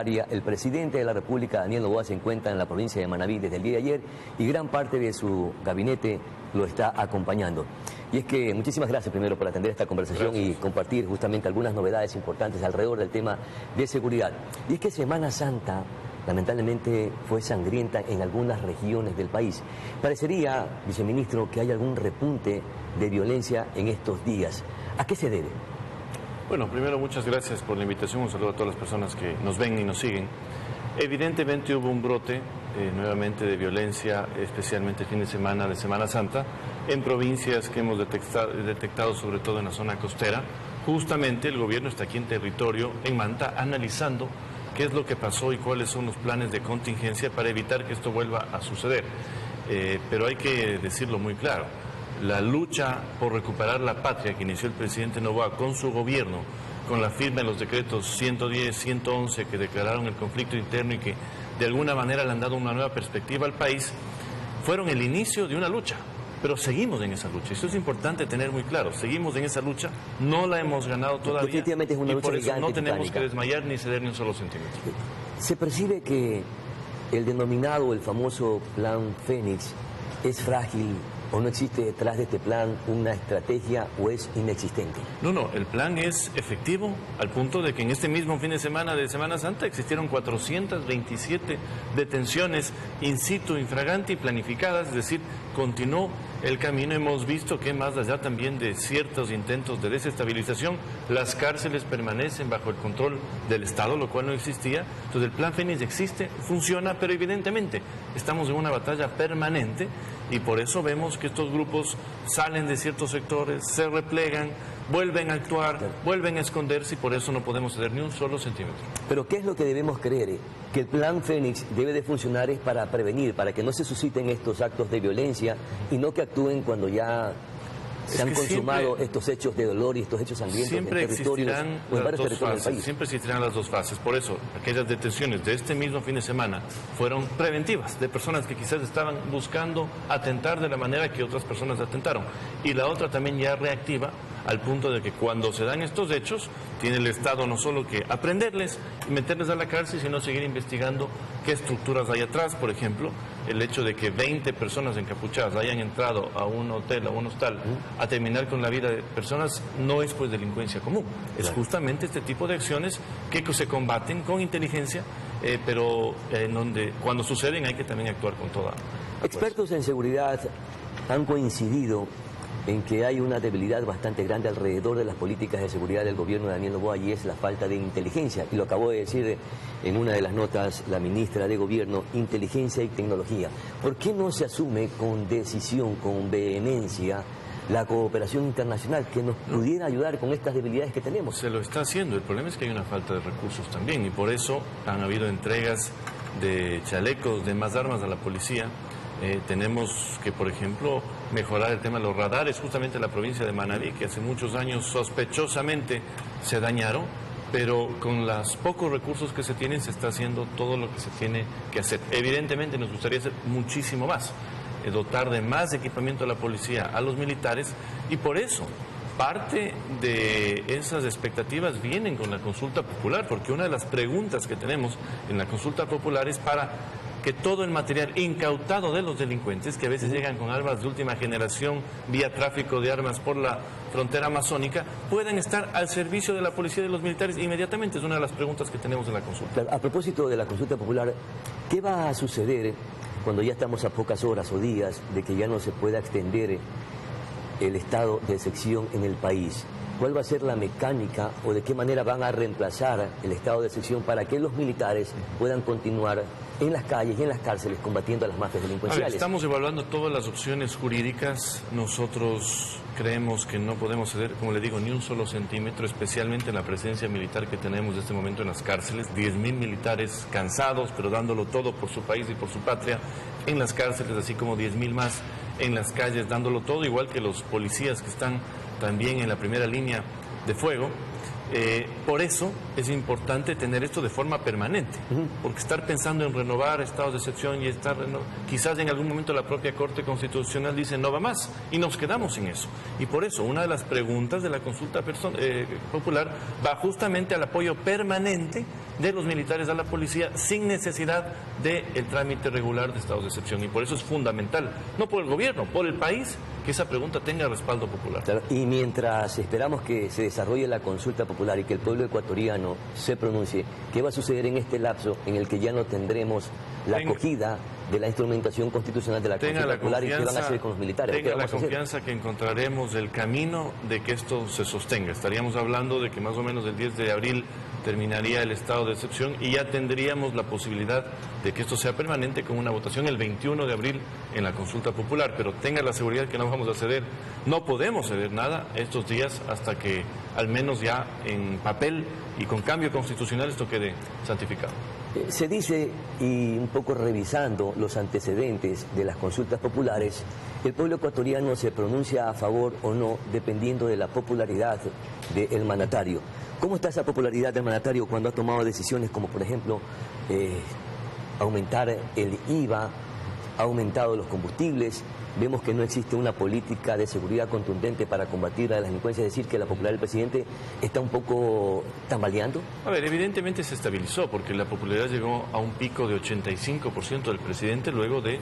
El presidente de la República, Daniel Noboa, se encuentra en la provincia de Manabí desde el día de ayer y gran parte de su gabinete lo está acompañando. Y es que muchísimas gracias primero por atender esta conversación y compartir justamente algunas novedades importantes alrededor del tema de seguridad. Y es que Semana Santa lamentablemente fue sangrienta en algunas regiones del país. Parecería, viceministro, que hay algún repunte de violencia en estos días. ¿A qué se debe? Bueno, primero muchas gracias por la invitación, un saludo a todas las personas que nos ven y nos siguen. Evidentemente hubo un brote nuevamente de violencia, especialmente el fin de Semana Santa, en provincias que hemos detectado sobre todo en la zona costera. Justamente el gobierno está aquí en territorio, en Manta, analizando qué es lo que pasó y cuáles son los planes de contingencia para evitar que esto vuelva a suceder. Pero hay que decirlo muy claro. La lucha por recuperar la patria que inició el presidente Noboa con su gobierno, con la firma de los decretos 110, 111 que declararon el conflicto interno y que de alguna manera le han dado una nueva perspectiva al país, fueron el inicio de una lucha. Pero seguimos en esa lucha, eso es importante tener muy claro, seguimos en esa lucha, no la hemos ganado todavía. Definitivamente es una lucha y por eso no tenemos titánica. que desmayar ni ceder ni un solo centímetro. Se percibe que el denominado, el famoso Plan Fénix, es frágil o no existe detrás de este plan una estrategia o es inexistente. No, el plan es efectivo al punto de que en este mismo fin de Semana Santa existieron 427 detenciones in situ, infraganti, planificadas, es decir, continuó el camino. Hemos visto que más allá también de ciertos intentos de desestabilización, las cárceles permanecen bajo el control del Estado, lo cual no existía. Entonces el plan Fénix existe, funciona, pero evidentemente estamos en una batalla permanente y por eso vemos que estos grupos salen de ciertos sectores, se replegan, vuelven a actuar, vuelven a esconderse y por eso no podemos ceder ni un solo centímetro. Pero ¿qué es lo que debemos creer? Que el plan Fénix debe de funcionar es para prevenir, para que no se susciten estos actos de violencia y no que actúen cuando ya se han consumado estos hechos de dolor y estos hechos sangrientos en territorios o en varios territorios del país. Siempre existirán las dos fases. Por eso, aquellas detenciones de este mismo fin de semana fueron preventivas, de personas que quizás estaban buscando atentar de la manera que otras personas atentaron. Y la otra también ya reactiva, al punto de que cuando se dan estos hechos, tiene el Estado no solo que aprenderles y meterles a la cárcel, sino seguir investigando qué estructuras hay atrás. Por ejemplo, el hecho de que 20 personas encapuchadas hayan entrado a un hotel, a un hostal, a terminar con la vida de personas, no es pues delincuencia común. Es justamente este tipo de acciones que se combaten con inteligencia, pero en donde cuando suceden hay que también actuar con toda. Expertos en seguridad han coincidido en que hay una debilidad bastante grande alrededor de las políticas de seguridad del gobierno de Daniel Noboa y es la falta de inteligencia. Y lo acabó de decir en una de las notas la ministra de Gobierno, inteligencia y tecnología. ¿Por qué no se asume con decisión, con vehemencia, la cooperación internacional que nos pudiera ayudar con estas debilidades que tenemos? Se lo está haciendo, el problema es que hay una falta de recursos también y por eso han habido entregas de chalecos, de más armas a la policía. Tenemos que, por ejemplo, mejorar el tema de los radares, justamente en la provincia de Manabí, que hace muchos años sospechosamente se dañaron, pero con los pocos recursos que se tienen se está haciendo todo lo que se tiene que hacer. Evidentemente nos gustaría hacer muchísimo más, dotar de más equipamiento a la policía, a los militares, y por eso parte de esas expectativas vienen con la consulta popular, porque una de las preguntas que tenemos en la consulta popular es para que todo el material incautado de los delincuentes, que a veces llegan con armas de última generación, vía tráfico de armas por la frontera amazónica, puedan estar al servicio de la policía y de los militares inmediatamente. Es una de las preguntas que tenemos en la consulta. A propósito de la consulta popular, ¿qué va a suceder cuando ya estamos a pocas horas o días de que ya no se pueda extender el estado de excepción en el país? ¿Cuál va a ser la mecánica o de qué manera van a reemplazar el estado de excepción para que los militares puedan continuar en las calles y en las cárceles combatiendo a las mafias delincuenciales? Estamos evaluando todas las opciones jurídicas. Nosotros creemos que no podemos ceder, como le digo, ni un solo centímetro, especialmente en la presencia militar que tenemos en este momento en las cárceles. 10.000 militares cansados, pero dándolo todo por su país y por su patria en las cárceles, así como 10.000 más en las calles dándolo todo, igual que los policías que están también en la primera línea de fuego. Por eso es importante tener esto de forma permanente, porque estar pensando en renovar estados de excepción y quizás en algún momento la propia Corte Constitucional dice no va más y nos quedamos sin eso. Y por eso una de las preguntas de la consulta popular va justamente al apoyo permanente de los militares a la policía sin necesidad del trámite regular de estados de excepción. Y por eso es fundamental, no por el gobierno, por el país, que esa pregunta tenga respaldo popular. Claro, y mientras esperamos que se desarrolle la consulta popular y que el pueblo ecuatoriano se pronuncie, ¿qué va a suceder en este lapso en el que ya no tendremos la acogida de la instrumentación constitucional de la consulta popular y qué van a hacer con los militares? Tenga la confianza que encontraremos el camino de que esto se sostenga. Estaríamos hablando de que más o menos el 10 de abril terminaría el estado de excepción y ya tendríamos la posibilidad de que esto sea permanente con una votación el 21 de abril en la consulta popular, pero tenga la seguridad que no vamos a ceder, no podemos ceder nada estos días hasta que al menos ya en papel y con cambio constitucional esto quede santificado. Se dice, y un poco revisando los antecedentes de las consultas populares, el pueblo ecuatoriano se pronuncia a favor o no dependiendo de la popularidad del mandatario. ¿Cómo está esa popularidad del mandatario cuando ha tomado decisiones como, por ejemplo, aumentar el IVA, ha aumentado los combustibles? Vemos que no existe una política de seguridad contundente para combatir a la delincuencia, es decir, que la popularidad del presidente está un poco tambaleando. A ver, evidentemente se estabilizó porque la popularidad llegó a un pico de 85% del presidente luego de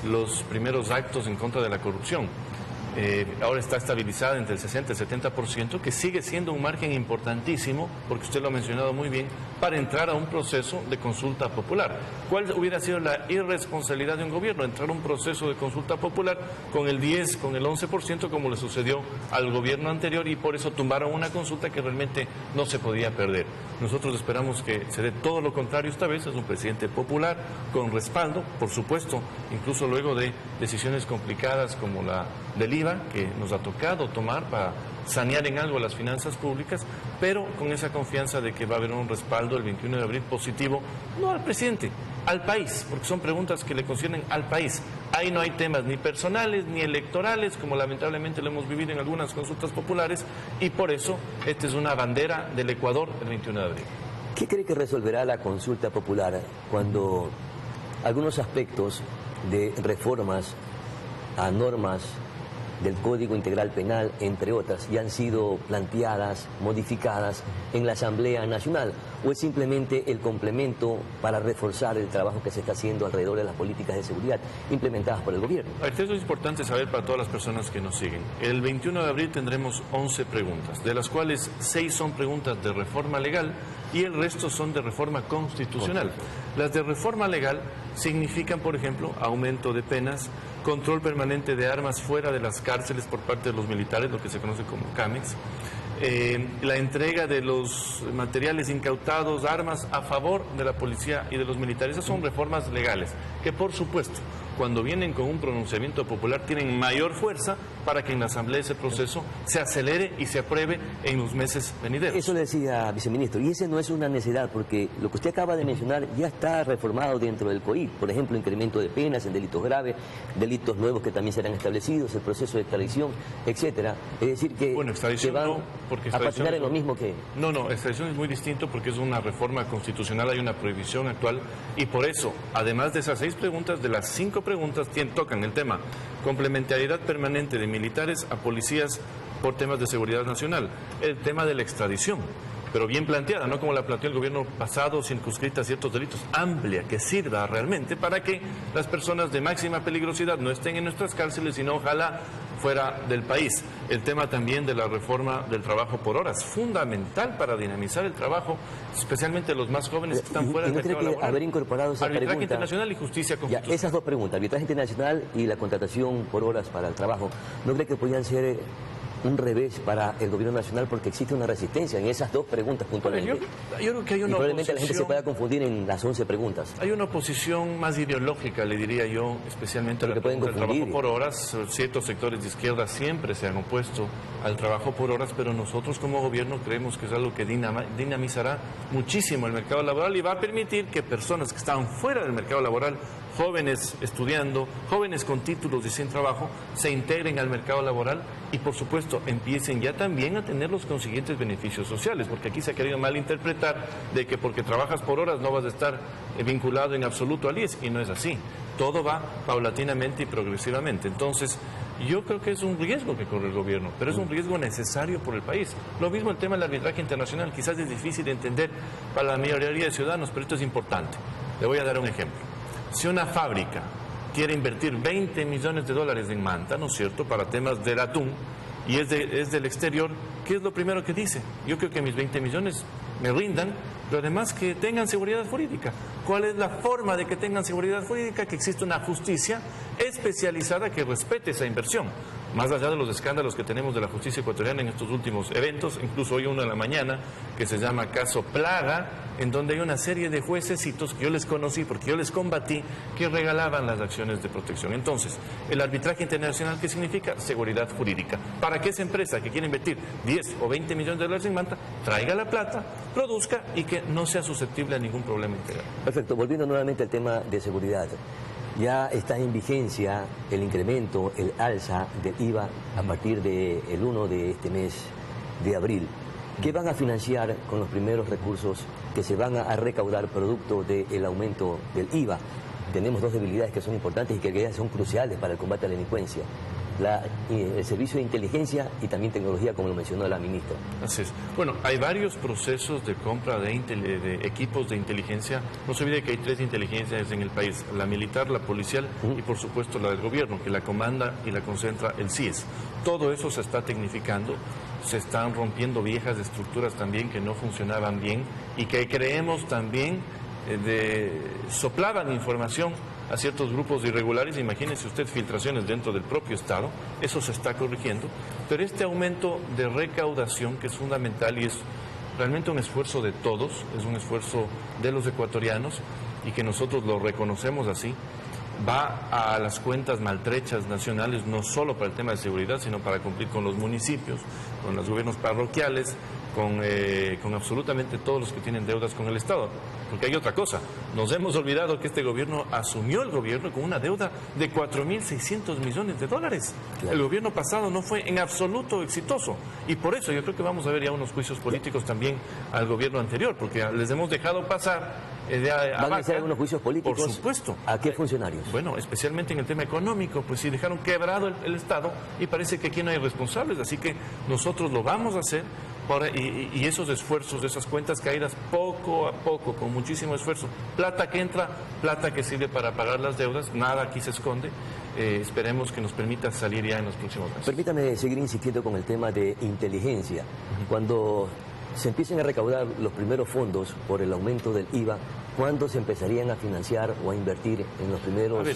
los primeros actos en contra de la corrupción. Ahora está estabilizada entre el 60 y el 70%, que sigue siendo un margen importantísimo, porque usted lo ha mencionado muy bien, para entrar a un proceso de consulta popular. ¿Cuál hubiera sido la irresponsabilidad de un gobierno? Entrar a un proceso de consulta popular con el 10, con el 11%, como le sucedió al gobierno anterior, y por eso tumbaron una consulta que realmente no se podía perder. Nosotros esperamos que se dé todo lo contrario esta vez, es un presidente popular, con respaldo, por supuesto, incluso luego de decisiones complicadas como la del IVA, que nos ha tocado tomar para sanear en algo las finanzas públicas, pero con esa confianza de que va a haber un respaldo el 21 de abril positivo, no al presidente, al país, porque son preguntas que le conciernen al país. Ahí no hay temas ni personales ni electorales, como lamentablemente lo hemos vivido en algunas consultas populares, y por eso esta es una bandera del Ecuador el 21 de abril. ¿Qué cree que resolverá la consulta popular cuando algunos aspectos de reformas a normas del Código Integral Penal, entre otras, ya han sido planteadas, modificadas en la Asamblea Nacional? ¿O es simplemente el complemento para reforzar el trabajo que se está haciendo alrededor de las políticas de seguridad implementadas por el gobierno? Esto es importante saber para todas las personas que nos siguen. El 21 de abril tendremos 11 preguntas, de las cuales 6 son preguntas de reforma legal y el resto son de reforma constitucional. Las de reforma legal significan, por ejemplo, aumento de penas, control permanente de armas fuera de las cárceles por parte de los militares, lo que se conoce como CAMEX, la entrega de los materiales incautados, armas a favor de la policía y de los militares. Esas son reformas legales que, por supuesto, cuando vienen con un pronunciamiento popular tienen mayor fuerza para que en la Asamblea ese proceso se acelere y se apruebe en los meses venideros. Eso le decía, viceministro, y ese no es una necesidad, porque lo que usted acaba de mencionar ya está reformado dentro del COIP. Por ejemplo, incremento de penas en delitos graves, delitos nuevos que también serán establecidos, el proceso de extradición, etcétera. Es decir, que, bueno, extradición van no, porque a patinar en lo mismo que... No, extradición es muy distinto porque es una reforma constitucional, hay una prohibición actual, y por eso, además de esas 6 preguntas, de las 5 preguntas tocan el tema complementariedad permanente de militares a policías por temas de seguridad nacional, el tema de la extradición, pero bien planteada, no como la planteó el gobierno pasado, circunscrita a ciertos delitos, amplia, que sirva realmente para que las personas de máxima peligrosidad no estén en nuestras cárceles, sino ojalá fuera del país. El tema también de la reforma del trabajo por horas, fundamental para dinamizar el trabajo, especialmente los más jóvenes que están fuera del mercado laboral. Haber incorporado esa arbitraje pregunta, internacional y justicia constitucional. Ya, esas dos preguntas, arbitraje internacional y la contratación por horas para el trabajo, ¿no cree que podían ser un revés para el gobierno nacional porque existe una resistencia en esas dos preguntas puntualmente? Yo creo que hay una probablemente la gente se pueda confundir en las 11 preguntas. Hay una oposición más ideológica, le diría yo, especialmente a la pregunta del trabajo por horas. Ciertos sectores de izquierda siempre se han opuesto al trabajo por horas, pero nosotros como gobierno creemos que es algo que dinamizará muchísimo el mercado laboral y va a permitir que personas que estaban fuera del mercado laboral, jóvenes estudiando, jóvenes con títulos y sin trabajo, se integren al mercado laboral y por supuesto empiecen ya también a tener los consiguientes beneficios sociales, porque aquí se ha querido malinterpretar de que porque trabajas por horas no vas a estar vinculado en absoluto al IES, y no es así. Todo va paulatinamente y progresivamente. Entonces, yo creo que es un riesgo que corre el gobierno, pero es un riesgo necesario por el país. Lo mismo el tema del arbitraje internacional, quizás es difícil de entender para la mayoría de ciudadanos, pero esto es importante. Le voy a dar un ejemplo. Si una fábrica quiere invertir 20 millones de dólares en Manta, ¿no es cierto?, para temas del atún, y es del exterior, ¿qué es lo primero que dice? Yo creo que mis 20 millones me rindan, pero además que tengan seguridad jurídica. ¿Cuál es la forma de que tengan seguridad jurídica? Que existe una justicia especializada que respete esa inversión. Más allá de los escándalos que tenemos de la justicia ecuatoriana en estos últimos eventos, incluso hoy uno en la mañana, que se llama caso Plaga, en donde hay una serie de juececitos que yo les conocí porque yo les combatí, que regalaban las acciones de protección. Entonces, el arbitraje internacional, ¿qué significa? Seguridad jurídica. Para que esa empresa que quiere invertir 10 o 20 millones de dólares en Manta, traiga la plata, produzca y que no sea susceptible a ningún problema integral. Perfecto, volviendo nuevamente al tema de seguridad. Ya está en vigencia el incremento, el alza del IVA a partir del 1 de este mes de abril. ¿Qué van a financiar con los primeros recursos que se van a recaudar producto del aumento del IVA? Tenemos dos debilidades que son importantes y que son cruciales para el combate a la delincuencia. El servicio de inteligencia y también tecnología, como lo mencionó la ministra. Así es. Bueno, hay varios procesos de compra de equipos de inteligencia. No se olvide que hay 3 inteligencias en el país: la militar, la policial y por supuesto la del gobierno, que la comanda y la concentra el CIES. Todo eso se está tecnificando, se están rompiendo viejas estructuras también que no funcionaban bien y que creemos también soplaban información a ciertos grupos irregulares. Imagínense usted filtraciones dentro del propio Estado. Eso se está corrigiendo, pero este aumento de recaudación, que es fundamental y es realmente un esfuerzo de todos, es un esfuerzo de los ecuatorianos y que nosotros lo reconocemos así, va a las cuentas maltrechas nacionales, no solo para el tema de seguridad, sino para cumplir con los municipios, con los gobiernos parroquiales, con absolutamente todos los que tienen deudas con el Estado. Porque hay otra cosa, nos hemos olvidado que este gobierno asumió el gobierno con una deuda de 4.600 millones de dólares. Claro. El gobierno pasado no fue en absoluto exitoso y por eso yo creo que vamos a ver ya unos juicios políticos también al gobierno anterior, porque les hemos dejado pasar ¿Van a hacer algunos juicios políticos? Por supuesto. ¿A qué funcionarios? Bueno, especialmente en el tema económico, pues sí dejaron quebrado el Estado y parece que aquí no hay responsables, así que nosotros lo vamos a hacer y esos esfuerzos, esas cuentas caídas poco a poco, con muchísimo esfuerzo, plata que entra, plata que sirve para pagar las deudas, nada aquí se esconde, esperemos que nos permita salir ya en los próximos meses. Permítame seguir insistiendo con el tema de inteligencia. Cuando se empiecen a recaudar los primeros fondos por el aumento del IVA, ¿cuándo se empezarían a financiar o a invertir en los primeros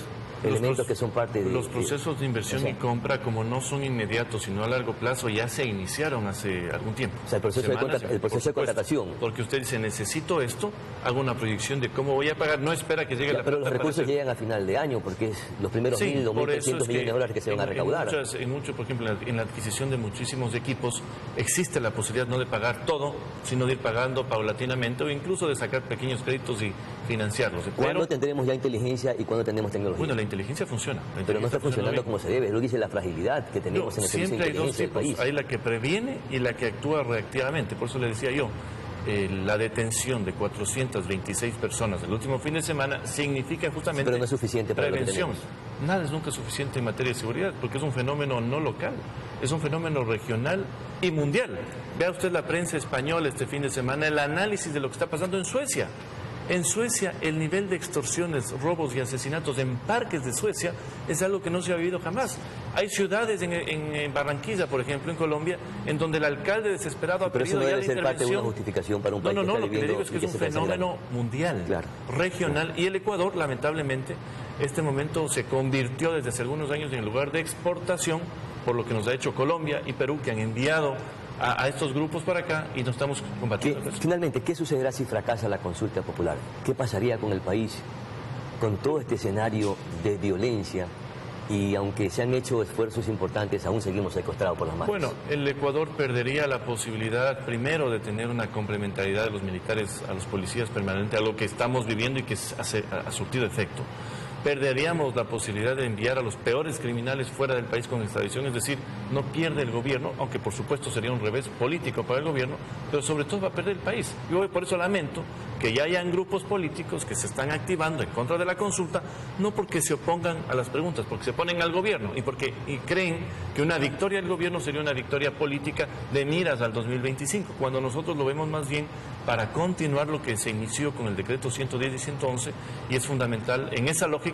elementos que son parte de... Los procesos de inversión y compra, como no son inmediatos, sino a largo plazo, ya se iniciaron hace algún tiempo. O sea, el proceso de contratación. Porque usted dice, necesito esto, hago una proyección de cómo voy a pagar, no espera que llegue la plata. Pero los recursos llegan a final de año, porque es los primeros 1.000 o 1.300 millones de dólares que se van a recaudar. Por ejemplo, en la adquisición de muchísimos equipos, existe la posibilidad no de pagar todo, sino de ir pagando paulatinamente o incluso de sacar pequeños créditos y financiarlos. ¿Cuándo tendremos ya inteligencia y cuándo tendremos tecnología? Bueno, la inteligencia funciona. Pero no está funcionando como se debe, es lo que dice la fragilidad que tenemos en el servicio de inteligencia del país. Hay la que previene y la que actúa reactivamente. Por eso le decía yo, la detención de 426 personas el último fin de semana significa justamente... Pero no es suficiente para prevención. Lo que tenemos. Nada es nunca suficiente en materia de seguridad, porque es un fenómeno no local, es un fenómeno regional y mundial. Vea usted la prensa española este fin de semana, el análisis de lo que está pasando en Suecia. En Suecia, el nivel de extorsiones, robos y asesinatos en parques de Suecia es algo que no se ha vivido jamás. Hay ciudades en Barranquilla, por ejemplo, en Colombia, en donde el alcalde desesperado ha pedido ya la intervención. Pero eso no debe ser parte de una justificación para un país que está lo que le digo es que es un fenómeno mundial, regional, y el Ecuador, lamentablemente, este momento se convirtió desde hace algunos años en el lugar de exportación, por lo que nos ha hecho Colombia y Perú, que han enviado a estos grupos para acá y nos estamos combatiendo. Finalmente, ¿qué sucederá si fracasa la consulta popular? ¿Qué pasaría con el país con todo este escenario de violencia y aunque se han hecho esfuerzos importantes, aún seguimos secuestrados por las mafias. Bueno, el Ecuador perdería la posibilidad primero de tener una complementariedad de los militares a los policías permanente, a lo que estamos viviendo y que ha surtido efecto. Perderíamos la posibilidad de enviar a los peores criminales fuera del país con extradición, es decir, no pierde el gobierno, aunque por supuesto sería un revés político para el gobierno, pero sobre todo va a perder el país. Yo por eso lamento que ya hayan grupos políticos que se están activando en contra de la consulta, no porque se opongan a las preguntas, porque se oponen al gobierno y creen que una victoria del gobierno sería una victoria política de miras al 2025, cuando nosotros lo vemos más bien para continuar lo que se inició con el decreto 110 y 111, y es fundamental en esa lógica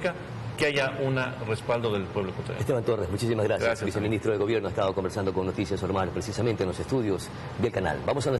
que haya un respaldo del pueblo ecuatoriano. Esteban Torres, muchísimas gracias. Gracias, Viceministro de Gobierno ha estado conversando con Noticias Normal, precisamente en los estudios del canal. Vamos a